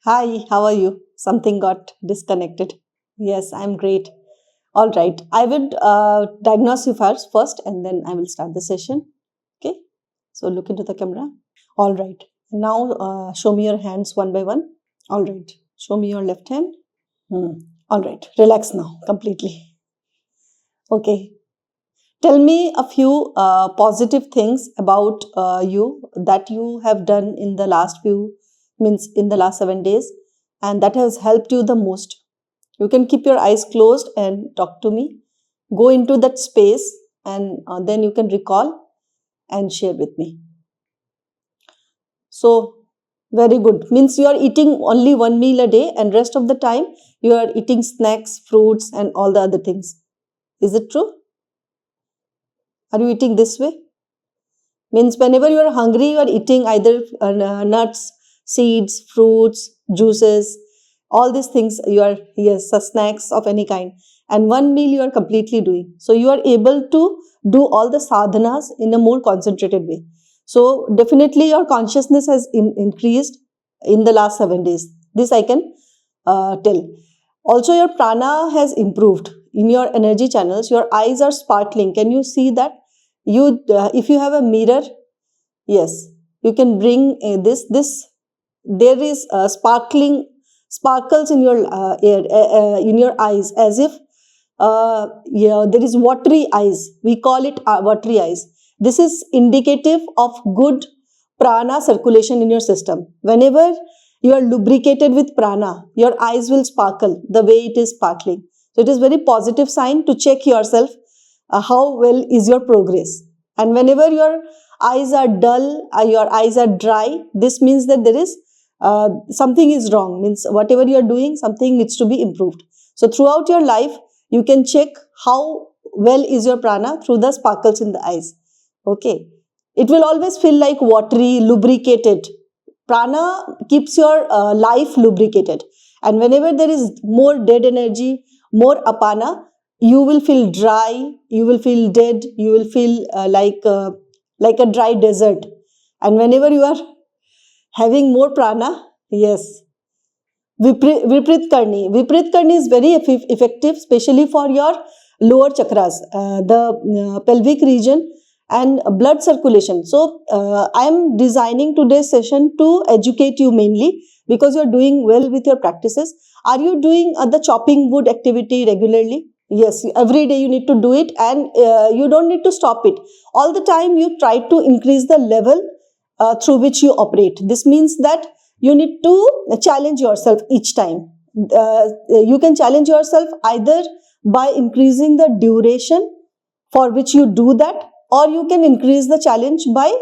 Hi, how are you? Something got disconnected. Yes, I'm great. All right. I would diagnose you first and then I will start the session. Okay. So look into the camera. All right. Now show me your hands one by one. All right. Show me your left hand. All right. Relax now completely. Okay. Tell me a few positive things about you that you have done in the last means in the last 7 days, and that has helped you the most. You can keep your eyes closed and talk to me. Go into that space and then you can recall and share with me. So, very good. Means you are eating only one meal a day and rest of the time you are eating snacks, fruits and all the other things. Is it true? Are you eating this way? Means whenever you are hungry, you are eating either nuts, seeds, fruits, juices, all these things you are, yes, snacks of any kind. And one meal you are completely doing. So you are able to do all the sadhanas in a more concentrated way. So definitely your consciousness has increased in the last 7 days. This I can tell. Also your prana has improved in your energy channels. Your eyes are sparkling. Can you see that? If you have a mirror, yes, you can bring this there is sparkles in your in your eyes, as if yeah, there is watery eyes. We call it watery eyes. This is indicative of good prana circulation in your system. Whenever you are lubricated with prana, your eyes will sparkle the way it is sparkling. So it is very positive sign to check yourself how well is your progress. And whenever your eyes are dull, your eyes are dry, this means that there is something is wrong. Means whatever you are doing, something needs to be improved. So throughout your life, you can check how well is your prana through the sparkles in the eyes. Okay. It will always feel like watery, lubricated. Prana keeps your life lubricated. And whenever there is more dead energy, more apana, you will feel dry, you will feel dead, you will feel like a dry desert. And whenever you are having more prana, yes, Viprit Karni is very effective, especially for your lower chakras, the pelvic region and blood circulation. So, I am designing today's session to educate you mainly because you are doing well with your practices. Are you doing the chopping wood activity regularly? Yes, every day you need to do it, and you don't need to stop it. All the time you try to increase the level through which you operate. This means that you need to challenge yourself each time. You can challenge yourself either by increasing the duration for which you do that, or you can increase the challenge by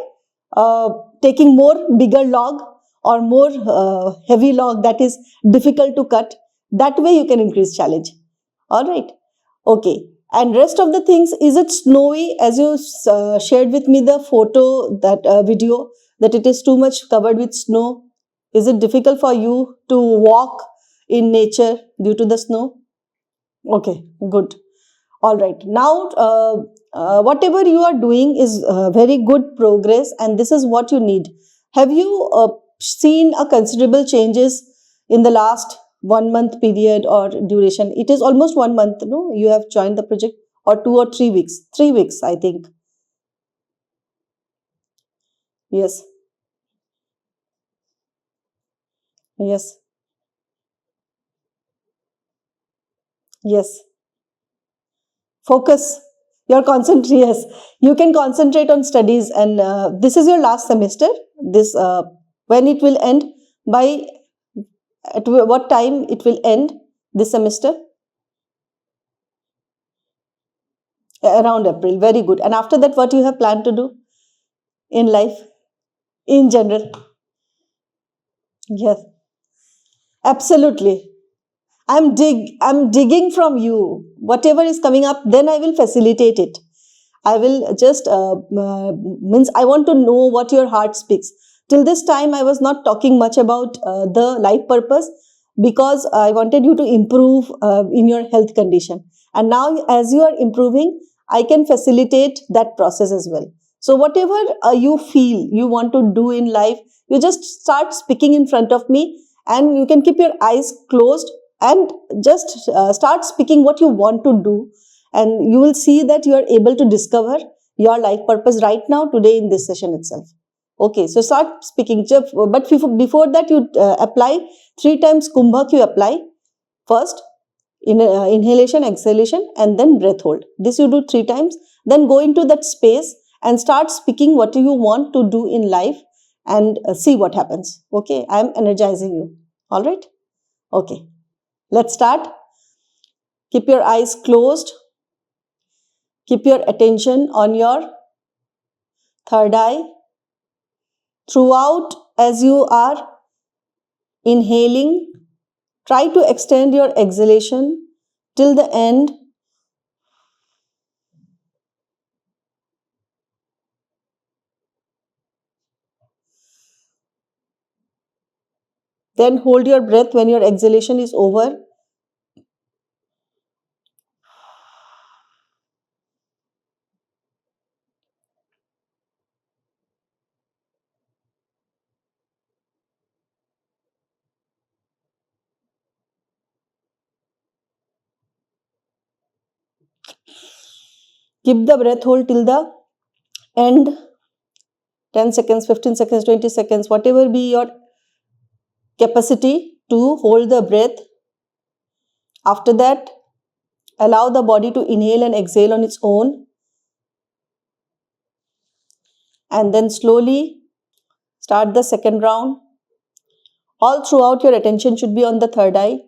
taking more bigger log or more heavy log that is difficult to cut. That way you can increase challenge. All right. Okay. And rest of the things, is it snowy? As you shared with me the photo, that video, that it is too much covered with snow. Is it difficult for you to walk in nature due to the snow? Okay, good. All right. Now, whatever you are doing is very good progress, and this is what you need. Have you seen a considerable changes in the last 1 month period or duration? It is almost 1 month, no? You have joined the project, or 2 or 3 weeks? 3 weeks, I think. Yes. Yes. Yes. Focus. Your concentrate. Yes, you can concentrate on studies, and this is your last semester. This when it will end, by at what time it will end this semester? Around April. Very good. And after that, what you have planned to do in life, in general? Yes, absolutely. I'm digging from you. Whatever is coming up, then I will facilitate it. I will just means I want to know what your heart speaks. Till this time, I was not talking much about the life purpose because I wanted you to improve in your health condition. And now, as you are improving, I can facilitate that process as well. So, whatever you feel you want to do in life, you just start speaking in front of me, and you can keep your eyes closed and just start speaking what you want to do, and you will see that you are able to discover your life purpose right now, today, in this session itself. Okay, so start speaking. But before that, you apply 3 times Kumbhak. You apply first inhalation, exhalation, and then breath hold. This you do 3 times. Then go into that space and start speaking what you want to do in life, and see what happens. Okay, I am energizing you. All right. Okay, let's start. Keep your eyes closed. Keep your attention on your third eye. Throughout, as you are inhaling, try to extend your exhalation till the end. Then hold your breath when your exhalation is over. Keep the breath hold till the end. 10 seconds, 15 seconds, 20 seconds, whatever be your capacity to hold the breath. After that, allow the body to inhale and exhale on its own. And then slowly start the second round. All throughout, your attention should be on the third eye.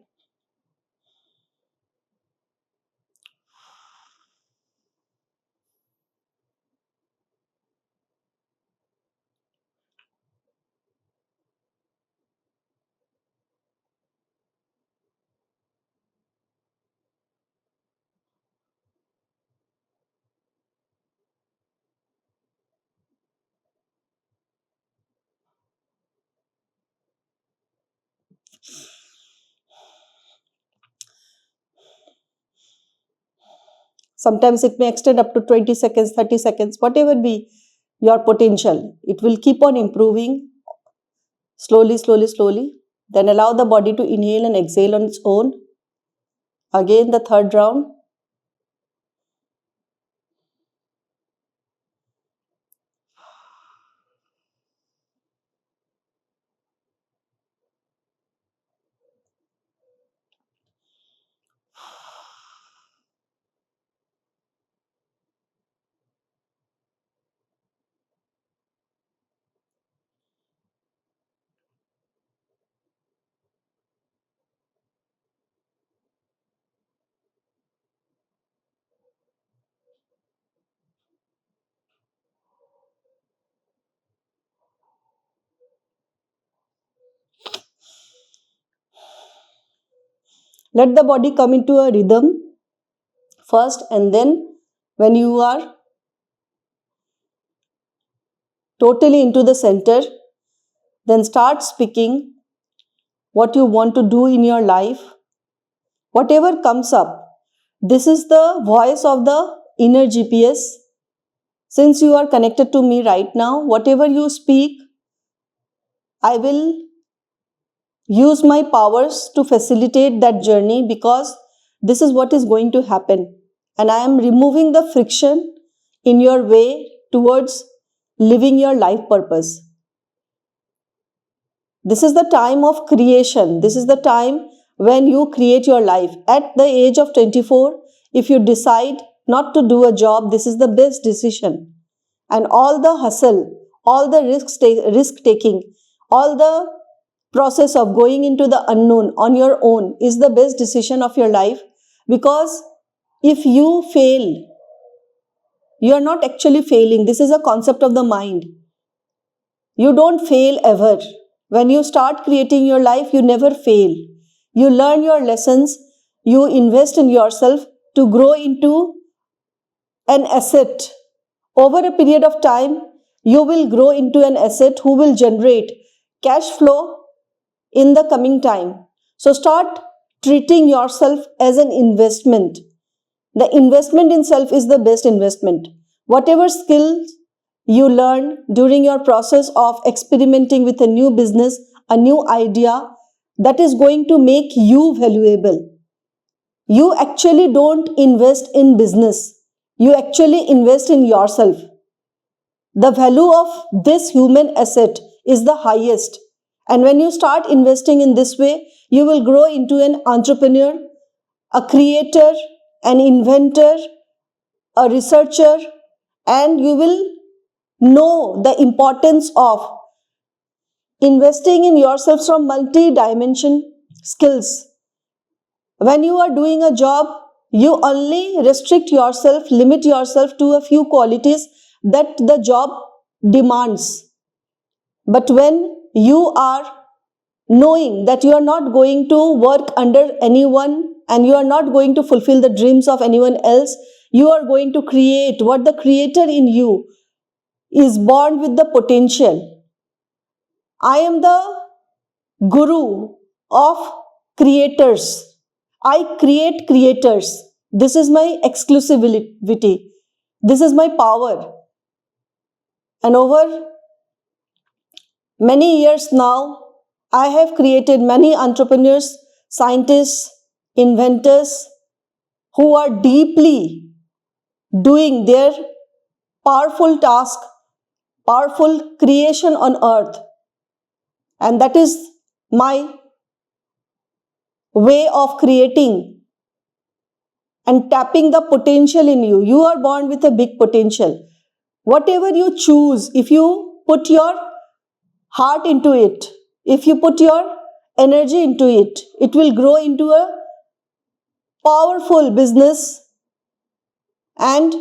Sometimes it may extend up to 20 seconds, 30 seconds, whatever be your potential. It will keep on improving slowly, slowly, slowly. Then allow the body to inhale and exhale on its own. Again, the third round. Let the body come into a rhythm first, and then when you are totally into the center, then start speaking what you want to do in your life. Whatever comes up, this is the voice of the inner GPS. Since you are connected to me right now, whatever you speak, I will use my powers to facilitate that journey, because this is what is going to happen. And I am removing the friction in your way towards living your life purpose. This is the time of creation. This is the time when you create your life. At the age of 24, if you decide not to do a job, this is the best decision. And all the hustle, all the risk taking, all the process of going into the unknown on your own is the best decision of your life. Because if you fail, you are not actually failing. This is a concept of the mind. You don't fail ever. When you start creating your life, you never fail. You learn your lessons, you invest in yourself to grow into an asset. Over a period of time, you will grow into an asset who will generate cash flow in the coming time. So start treating yourself as an investment. The investment in self is the best investment. Whatever skills you learn during your process of experimenting with a new business, a new idea, that is going to make you valuable. You actually don't invest in business. You actually invest in yourself. The value of this human asset is the highest. And when you start investing in this way, you will grow into an entrepreneur, a creator, an inventor, a researcher, and you will know the importance of investing in yourself from multi-dimension skills. When you are doing a job, you only restrict yourself, limit yourself to a few qualities that the job demands. But when you are knowing that you are not going to work under anyone and you are not going to fulfill the dreams of anyone else, you are going to create what the creator in you is born with the potential. I am the guru of creators. I create creators. This is my exclusivity. This is my power. And over many years now, I have created many entrepreneurs, scientists, inventors who are deeply doing their powerful task, powerful creation on earth. And that is my way of creating and tapping the potential in you. You are born with a big potential. Whatever you choose, if you put your heart into it, if you put your energy into it, it will grow into a powerful business. And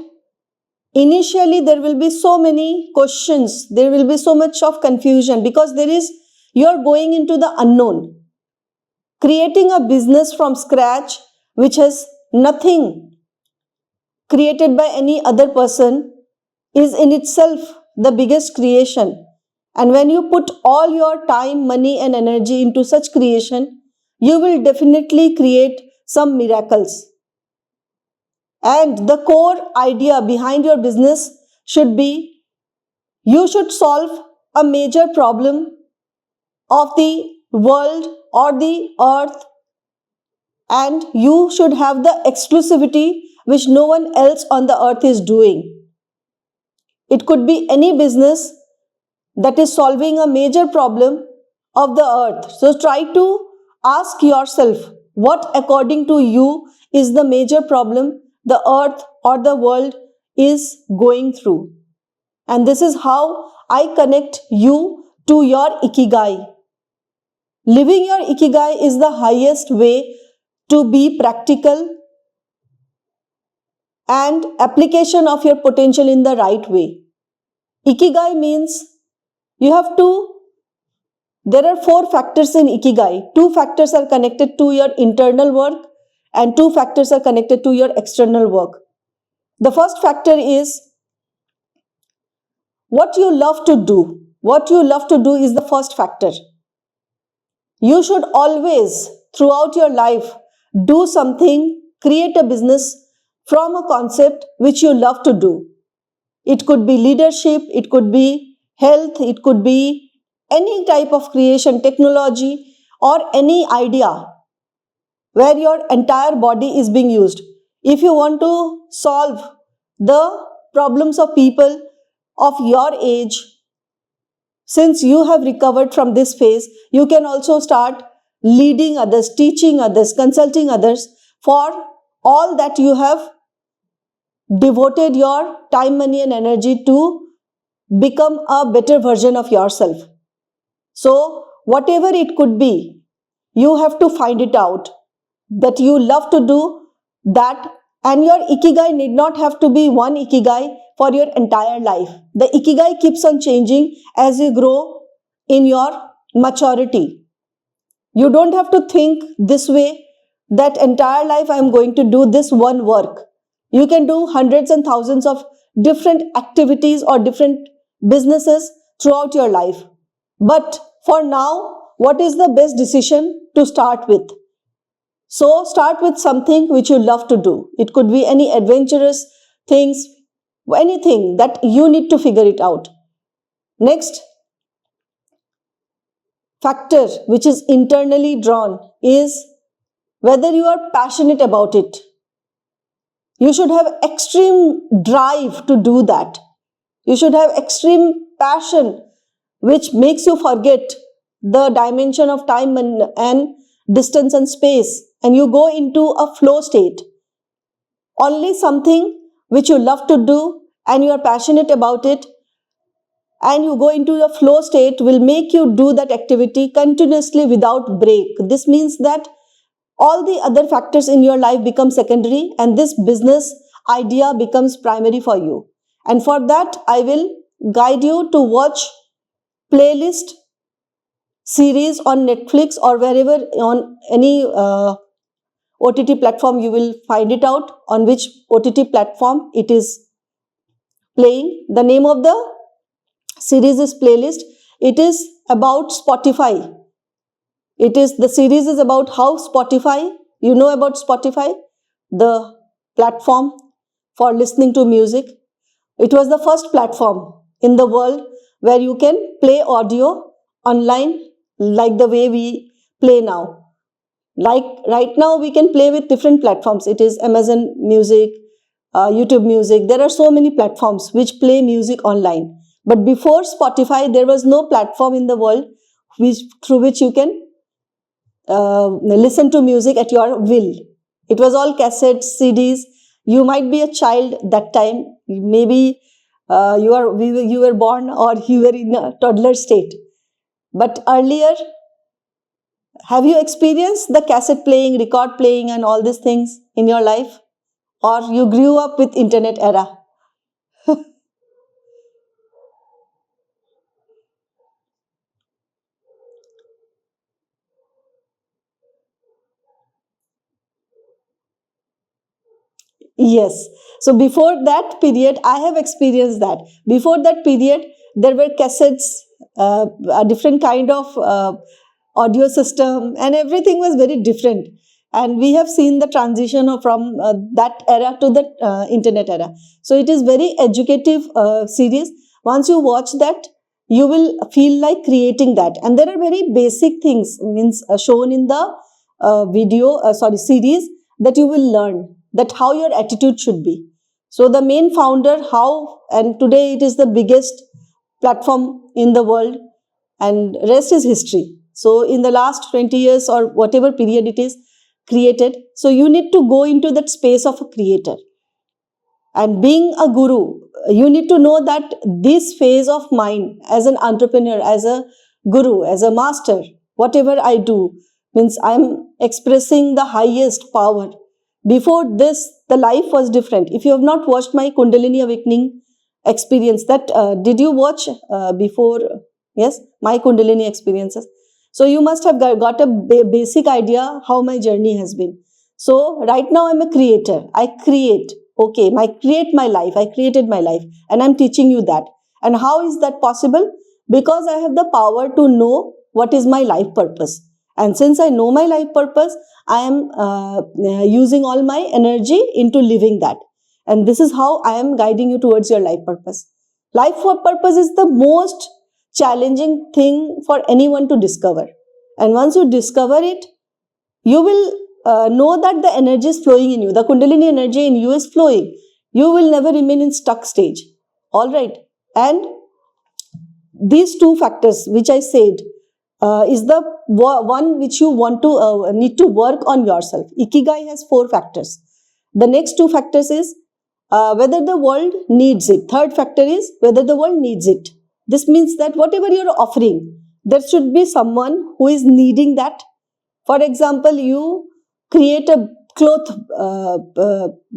initially there will be so many questions, there will be so much of confusion because you are going into the unknown. Creating a business from scratch which has nothing created by any other person is in itself the biggest creation. And when you put all your time, money and energy into such creation, you will definitely create some miracles. And the core idea behind your business should be, you should solve a major problem of the world or the earth, and you should have the exclusivity which no one else on the earth is doing. It could be any business that is solving a major problem of the earth. So try to ask yourself what according to you is the major problem the earth or the world is going through. And this is how I connect you to your Ikigai. Living your Ikigai is the highest way to be practical and application of your potential in the right way. Ikigai means there are 4 factors in Ikigai. 2 factors are connected to your internal work and 2 factors are connected to your external work. The first factor is what you love to do. What you love to do is the first factor. You should always, throughout your life, do something, create a business from a concept which you love to do. It could be leadership, it could be health, it could be any type of creation, technology, or any idea where your entire body is being used. If you want to solve the problems of people of your age, since you have recovered from this phase, you can also start leading others, teaching others, consulting others for all that you have devoted your time, money and energy to become a better version of yourself. So whatever it could be, you have to find it out that you love to do that, and your Ikigai need not have to be one Ikigai for your entire life. The Ikigai keeps on changing as you grow in your maturity. You don't have to think this way that entire life I am going to do this one work. You can do hundreds and thousands of different activities or different businesses throughout your life. But for now, what is the best decision to start with? So start with something which you love to do. It could be any adventurous things, anything that you need to figure it out. Next, factor which is internally drawn is whether you are passionate about it. You should have extreme drive to do that. You should have extreme passion which makes you forget the dimension of time and distance and space, and you go into a flow state. Only something which you love to do and you are passionate about it and you go into a flow state will make you do that activity continuously without break. This means that all the other factors in your life become secondary and this business idea becomes primary for you. And for that, I will guide you to watch playlist series on Netflix or wherever on any OTT platform you will find it out on which OTT platform it is playing. The name of the series is Playlist. It is about Spotify. The series is about how Spotify, you know about Spotify, the platform for listening to music. It was the first platform in the world where you can play audio online like the way we play now. Like right now we can play with different platforms. It is Amazon Music, YouTube Music. There are so many platforms which play music online. But before Spotify, there was no platform in the world through which you can listen to music at your will. It was all cassettes, CDs. You might be a child that time. Maybe you were born or you were in a toddler state. But earlier, have you experienced the cassette playing, record playing and all these things in your life? Or you grew up with internet era? Yes. So before that period, I have experienced that. Before that period, there were cassettes, a different kind of audio system, and everything was very different. And we have seen the transition from that era to the internet era. So it is very educative series. Once you watch that, you will feel like creating that. And there are very basic things shown in the series that you will learn, that how your attitude should be. So the main founder, and today it is the biggest platform in the world, and rest is history. So in the last 20 years or whatever period it is created, so you need to go into that space of a creator. And being a guru, you need to know that this phase of mine as an entrepreneur, as a guru, as a master, whatever I do, means I'm expressing the highest power. Before this, the life was different. If you have not watched my Kundalini Awakening experience, did you watch before? Yes, my Kundalini experiences. So you must have got a basic idea how my journey has been. So right now I'm a creator. I create. Okay, I create my life. I created my life, and I'm teaching you that. And how is that possible? Because I have the power to know what is my life purpose. And since I know my life purpose, I am using all my energy into living that. And this is how I am guiding you towards your life purpose. Life purpose is the most challenging thing for anyone to discover. And once you discover it, you will know that the energy is flowing in you. The Kundalini energy in you is flowing. You will never remain in stuck stage. All right. And these two factors which I said is the one which you want to need to work on yourself. Ikigai has 4 factors. The next 2 factors is whether the world needs it. Third factor is whether the world needs it. This means that whatever you're offering, there should be someone who is needing that. For example, you create a cloth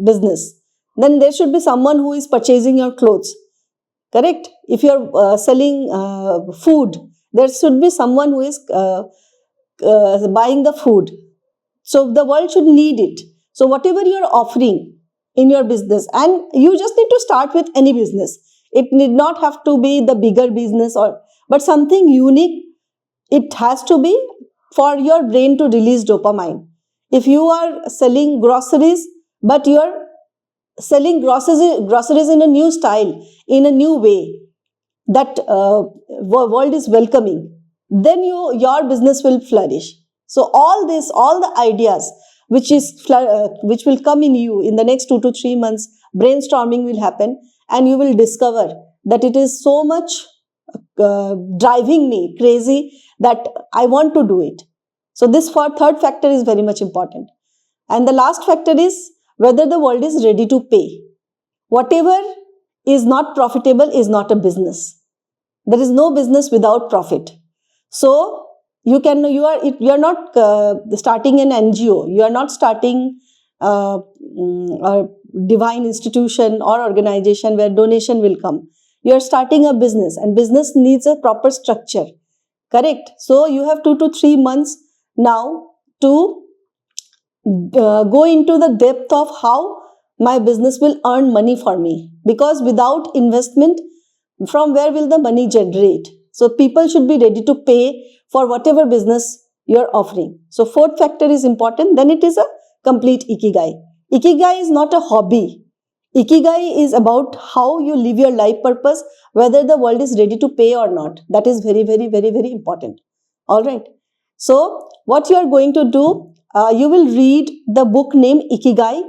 business, then there should be someone who is purchasing your clothes. Correct? If you're selling food, there should be someone who is buying the food. So the world should need it. So whatever you're offering in your business, and you just need to start with any business. It need not have to be the bigger business but something unique. It has to be for your brain to release dopamine. If you are selling groceries, but you are selling groceries in a new style, in a new way, that world is welcoming. then your business will flourish. So all the ideas which will come in you in the next 2 to 3 months, brainstorming will happen, and you will discover that it is so much driving me crazy that I want to do it. So this third factor is very much important. And the last factor is whether the world is ready to pay. Whatever is not profitable is not a business. There is no business without profit. So you are not starting an NGO. You are not starting a divine institution or organization where donation will come. You are starting a business, and business needs a proper structure. Correct? So you have 2 to 3 months now to go into the depth of how my business will earn money for me. Because without investment, from where will the money generate? So people should be ready to pay for whatever business you are offering. So fourth factor is important. Then it is a complete Ikigai. Ikigai is not a hobby. Ikigai is about how you live your life purpose, whether the world is ready to pay or not. That is very, very, very, very important. All right. So what you are going to do, you will read the book named Ikigai.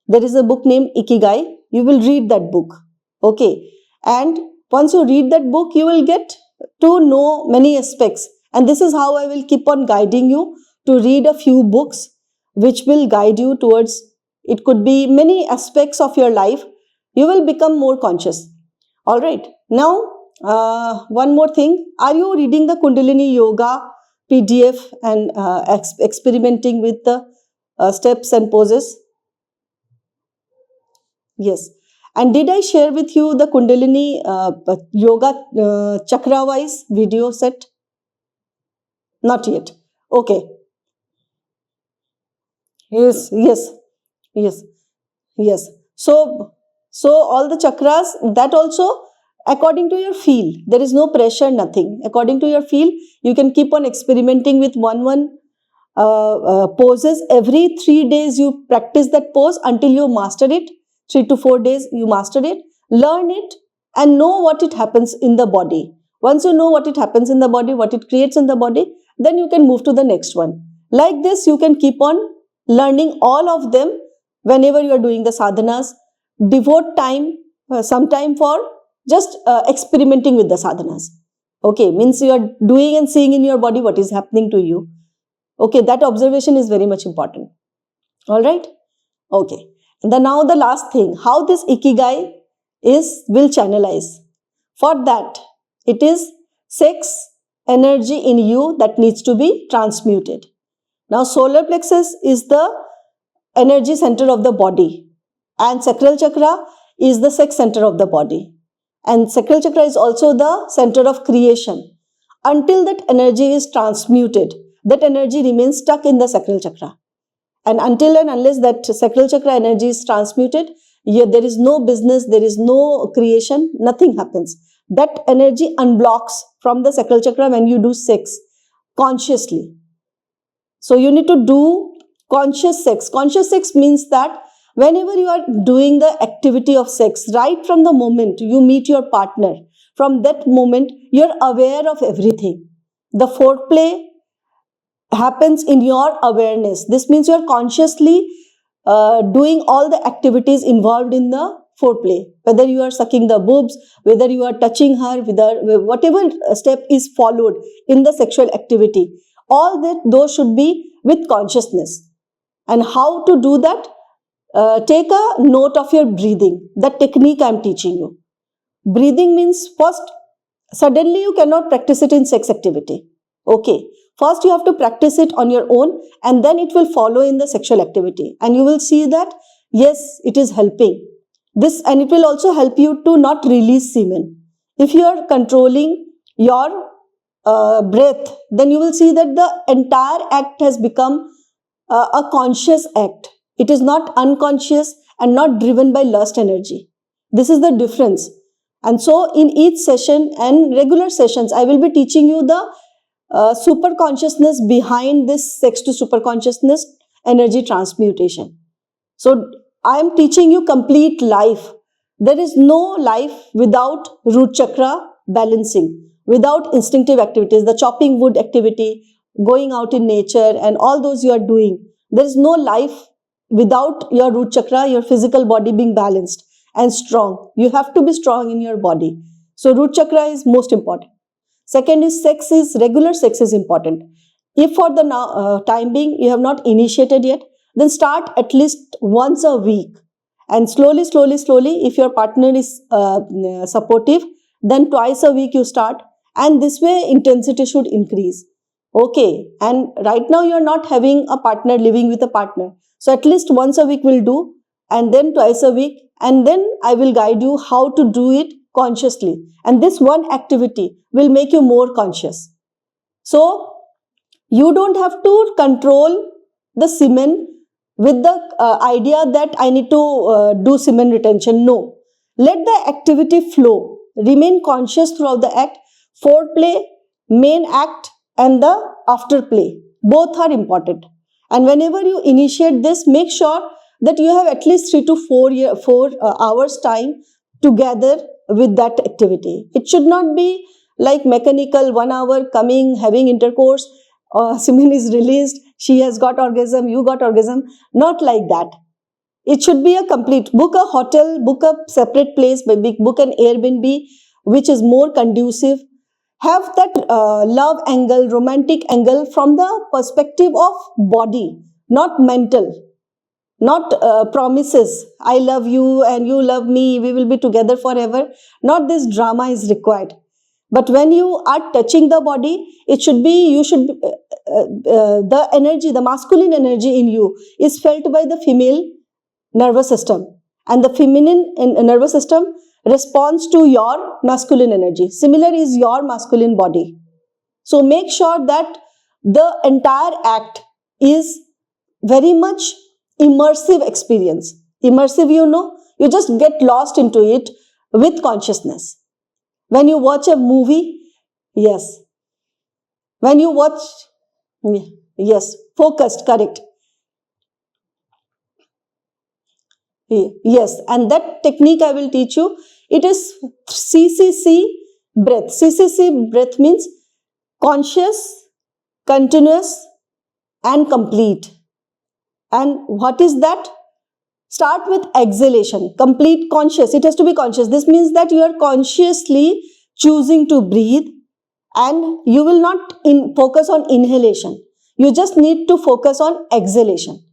There is a book named Ikigai. You will read that book. Okay. And once you read that book, you will get to know many aspects. And this is how I will keep on guiding you to read a few books which will guide you towards, it could be many aspects of your life. You will become more conscious. All right. Now, one more thing. Are you reading the Kundalini Yoga PDF and experimenting with the steps and poses? Yes. And did I share with you the Kundalini Yoga chakra-wise video set? Not yet. Okay. Yes, yes, yes, yes. So all the chakras, that also according to your feel. There is no pressure, nothing. According to your feel, you can keep on experimenting with one poses. Every 3 days you practice that pose until you master it. 3 to 4 days you master it. Learn it and know what it happens in the body. Once you know what it happens in the body, what it creates in the body, then you can move to the next one. Like this, you can keep on learning all of them whenever you are doing the sadhanas. Devote time, some time for just experimenting with the sadhanas. Okay, means you are doing and seeing in your body what is happening to you. Okay, that observation is very much important. All right. Okay. And then now the last thing, how this Ikigai will channelize. For that, it is sex energy in you that needs to be transmuted. Now, solar plexus is the energy center of the body, and sacral chakra is the sex center of the body. And sacral chakra is also the center of creation. Until that energy is transmuted, that energy remains stuck in the sacral chakra. And until and unless that sacral chakra energy is transmuted, there is no business, there is no creation, nothing happens. That energy unblocks from the sacral chakra when you do sex consciously. So you need to do conscious sex. Conscious sex means that whenever you are doing the activity of sex, right from the moment you meet your partner, from that moment you are aware of everything. The foreplay happens in your awareness. This means you are consciously doing all the activities involved in the foreplay. Whether you are sucking the boobs, whether you are touching her, whatever step is followed in the sexual activity, all that those should be with consciousness. And how to do that? Take a note of your breathing. The technique I am teaching you. Breathing means first, suddenly you cannot practice it in sex activity. Okay. First you have to practice it on your own, and then it will follow in the sexual activity. And you will see that, yes, it is helping. This, and it will also help you to not release semen. If you are controlling your breath, then you will see that the entire act has become a conscious act. It is not unconscious and not driven by lust energy. This is the difference. And so in each session and regular sessions, I will be teaching you the super consciousness behind this sex to super consciousness energy transmutation. So I am teaching you complete life. There is no life without root chakra balancing. without instinctive activities, the chopping wood activity, going out in nature, and all those you are doing, there is no life without your root chakra, your physical body being balanced and strong. You have to be strong in your body. So root chakra is most important. Second is regular sex is important. If for the time being you have not initiated yet, then start at least once a week. And slowly, if your partner is supportive, then twice a week you start. And this way intensity should increase. Okay, and right now you are not having a partner, living with a partner. So at least once a week will do, and then twice a week, and then I will guide you how to do it consciously. And this one activity will make you more conscious. So you don't have to control the semen with the idea that I need to do semen retention. No. Let the activity flow. Remain conscious throughout the act. Foreplay, main act, and the afterplay. Both are important. And whenever you initiate this, make sure that you have at least 3 to 4 hours time together with that activity. It should not be like mechanical, 1 hour coming, having intercourse, semen is released, she has got orgasm, you got orgasm. Not like that. It should be a complete. Book a hotel, book a separate place, book an Airbnb, which is more conducive. Have that love angle, romantic angle from the perspective of body, not mental. Not promises, I love you and you love me, we will be together forever. Not this drama is required. But when you are touching the body, it should be, the energy, the masculine energy in you is felt by the female nervous system. And the feminine nervous system responds to your masculine energy. Similar is your masculine body. So make sure that the entire act is very much immersive experience. Immersive, you just get lost into it with consciousness. When you watch a movie, yes. When you watch, yes, focused, correct. Yes, and that technique I will teach you. It is CCC breath. CCC breath means conscious, continuous, and complete. And what is that? Start with exhalation, complete conscious. It has to be conscious. This means that you are consciously choosing to breathe, and you will not focus on inhalation. You just need to focus on exhalation.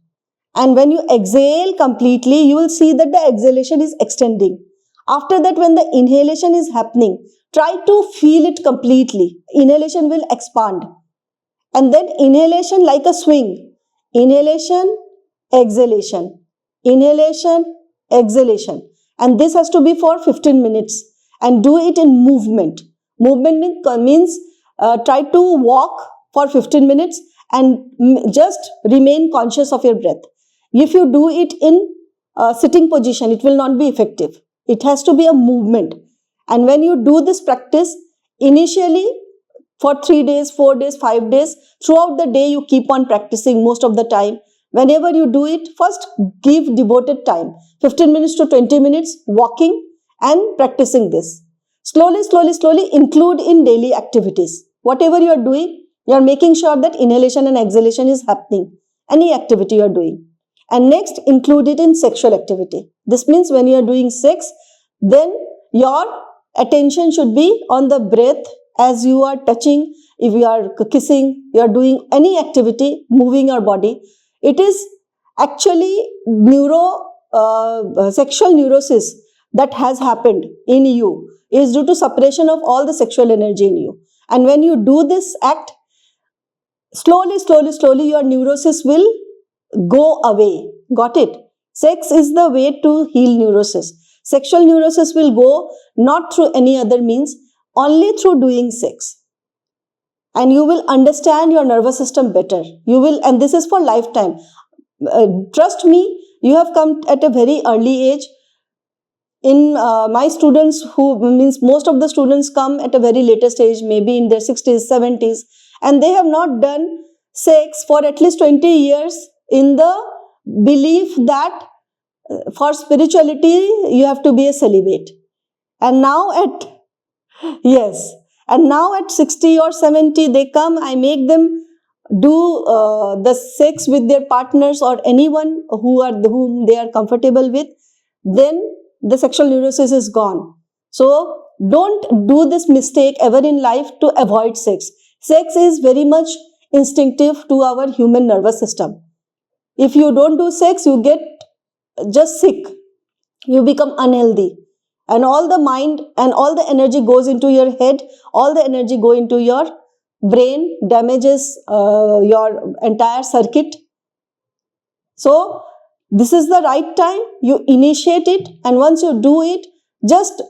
And when you exhale completely, you will see that the exhalation is extending. After that, when the inhalation is happening, try to feel it completely. Inhalation will expand. And then inhalation like a swing. Inhalation, exhalation. Inhalation, exhalation. And this has to be for 15 minutes. And do it in movement. Movement means try to walk for 15 minutes and just remain conscious of your breath. If you do it in sitting position, it will not be effective. It has to be a movement. And when you do this practice, initially for 3 days, 4 days, 5 days, throughout the day you keep on practicing most of the time. Whenever you do it, first give devoted time, 15 minutes to 20 minutes walking and practicing this. Slowly include in daily activities. Whatever you are doing, you are making sure that inhalation and exhalation is happening. Any activity you are doing. And next, include it in sexual activity. This means when you are doing sex, then your attention should be on the breath as you are touching. If you are kissing, you are doing any activity, moving your body. It is actually sexual neurosis that has happened in you is due to suppression of all the sexual energy in you. And when you do this act, slowly, your neurosis will go away. Got it? Sex is the way to heal neurosis. Sexual neurosis will go not through any other means, only through doing sex. And you will understand your nervous system better. You will, and this is for lifetime. Trust me, you have come at a very early age. In my students, most of the students come at a very later stage, maybe in their 60s, 70s, and they have not done sex for at least 20 years in the belief that for spirituality, you have to be a celibate. And now yes. And now at 60 or 70, they come, I make them do the sex with their partners or anyone whom they are comfortable with, then the sexual neurosis is gone. So don't do this mistake ever in life to avoid sex. Sex is very much instinctive to our human nervous system. If you don't do sex, you get just sick, you become unhealthy, and all the mind and all the energy goes into your head, all the energy go into your brain, damages your entire circuit. So this is the right time, you initiate it, and once you do it, just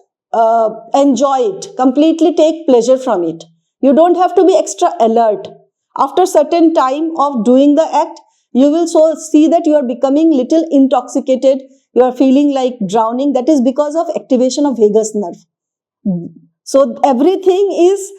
enjoy it, completely take pleasure from it. You don't have to be extra alert. After certain time of doing the act, you will so see that you are becoming little intoxicated, you are feeling like drowning. That is because of activation of vagus nerve. So everything is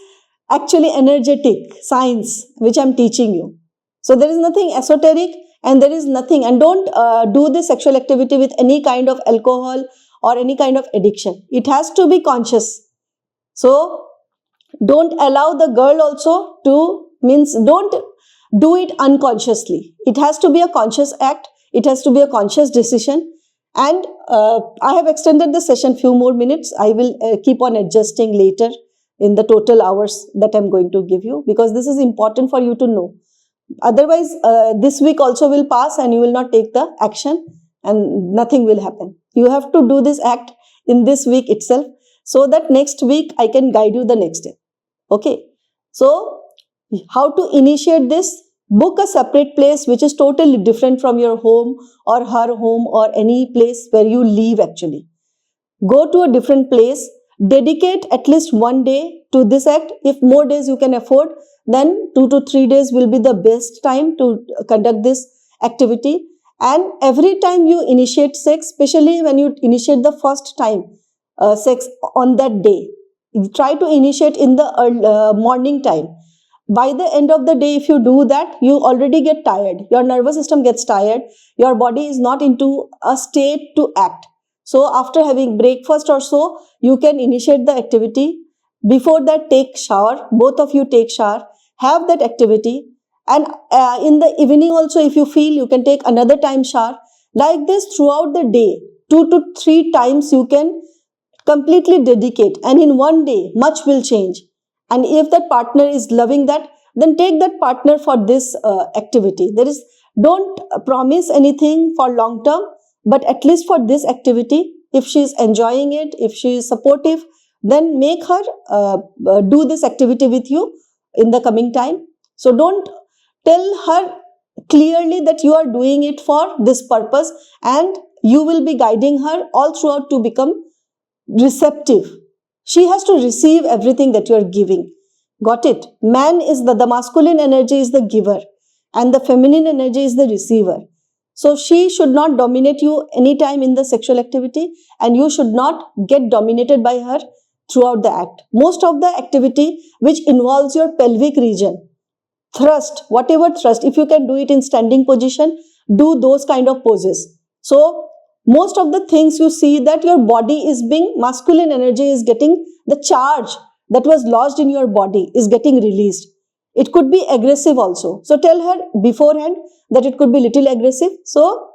actually energetic science which I am teaching you. So there is nothing esoteric, and there is nothing, and don't do this sexual activity with any kind of alcohol or any kind of addiction. It has to be conscious. So don't allow the girl also to, don't do it unconsciously. It has to be a conscious act, it has to be a conscious decision. And I have extended the session few more minutes. I will keep on adjusting later in the total hours that I'm going to give you, because this is important for you to know. Otherwise, this week also will pass and you will not take the action and nothing will happen. You have to do this act in this week itself, so that next week I can guide you the next day. Okay. So how to initiate this? Book a separate place which is totally different from your home or her home or any place where you live actually. Go to a different place, dedicate at least one day to this act. If more days you can afford, then 2 to 3 days will be the best time to conduct this activity. And every time you initiate sex, especially when you initiate the first time sex on that day, try to initiate in the morning time. By the end of the day, if you do that, you already get tired. Your nervous system gets tired. Your body is not into a state to act. So after having breakfast or so, you can initiate the activity. Before that, take shower. Both of you take shower. Have that activity. And in the evening also, if you feel, you can take another time shower. Like this throughout the day, 2 to 3 times you can completely dedicate. And in one day, much will change. And if that partner is loving that, then take that partner for this activity. Don't promise anything for long term, but at least for this activity, if she is enjoying it, if she is supportive, then make her do this activity with you in the coming time. So don't tell her clearly that you are doing it for this purpose, and you will be guiding her all throughout to become receptive. She has to receive everything that you are giving. Got it? Man is the masculine energy is the giver and the feminine energy is the receiver. So she should not dominate you anytime in the sexual activity, and you should not get dominated by her throughout the act. Most of the activity which involves your pelvic region, thrust, whatever thrust, if you can do it in standing position, do those kind of poses. So most of the things you see that your body is being, masculine energy is getting, the charge that was lodged in your body is getting released. It could be aggressive also. So tell her beforehand that it could be little aggressive. So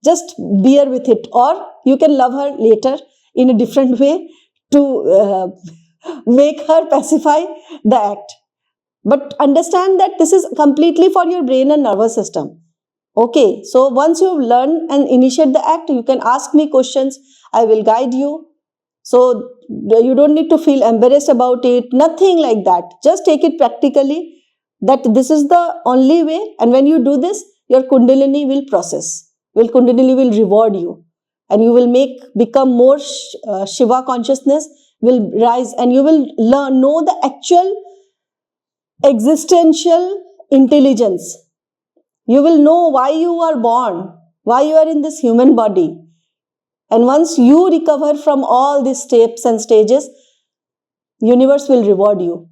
just bear with it, or you can love her later in a different way to make her pacify the act. But understand that this is completely for your brain and nervous system. Okay, so once you learn and initiate the act, you can ask me questions. I will guide you. So you don't need to feel embarrassed about it. Nothing like that. Just take it practically that this is the only way. And when you do this, your Kundalini will process. Kundalini will reward you. And you will become more Shiva consciousness will rise, and you will know the actual existential intelligence. You will know why you are born, why you are in this human body. And once you recover from all these steps and stages, universe will reward you.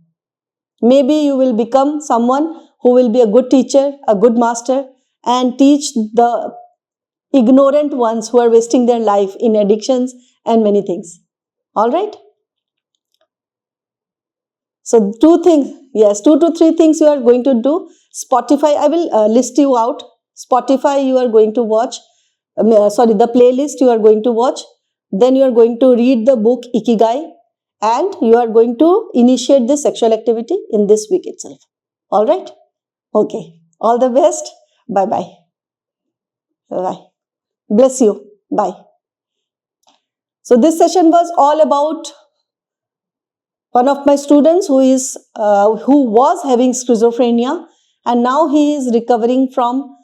Maybe you will become someone who will be a good teacher, a good master, and teach the ignorant ones who are wasting their life in addictions and many things. All right? So 2 to 3 things you are going to do. Spotify, I will list you out. Spotify you are going to watch, the playlist you are going to watch. Then you are going to read the book Ikigai, and you are going to initiate this sexual activity in this week itself. All right? Okay. All the best. Bye-bye. Bye. Bless you. Bye. So this session was all about one of my students who was having schizophrenia, and now he is recovering from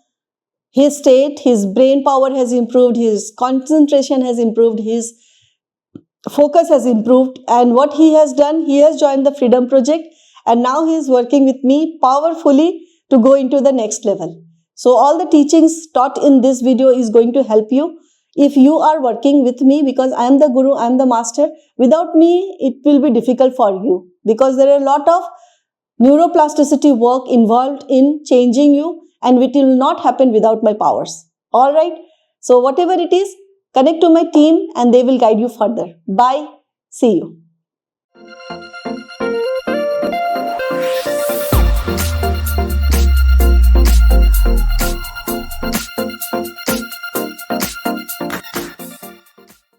his state. His brain power has improved, his concentration has improved, his focus has improved, and what he has done, he has joined the Freedom Project, and now he is working with me powerfully to go into the next level. So all the teachings taught in this video is going to help you if you are working with me, because I am the guru, I am the master. Without me, it will be difficult for you, because there are a lot of neuroplasticity work involved in changing you, and it will not happen without my powers. All right. So whatever it is, connect to my team and they will guide you further. Bye. See you.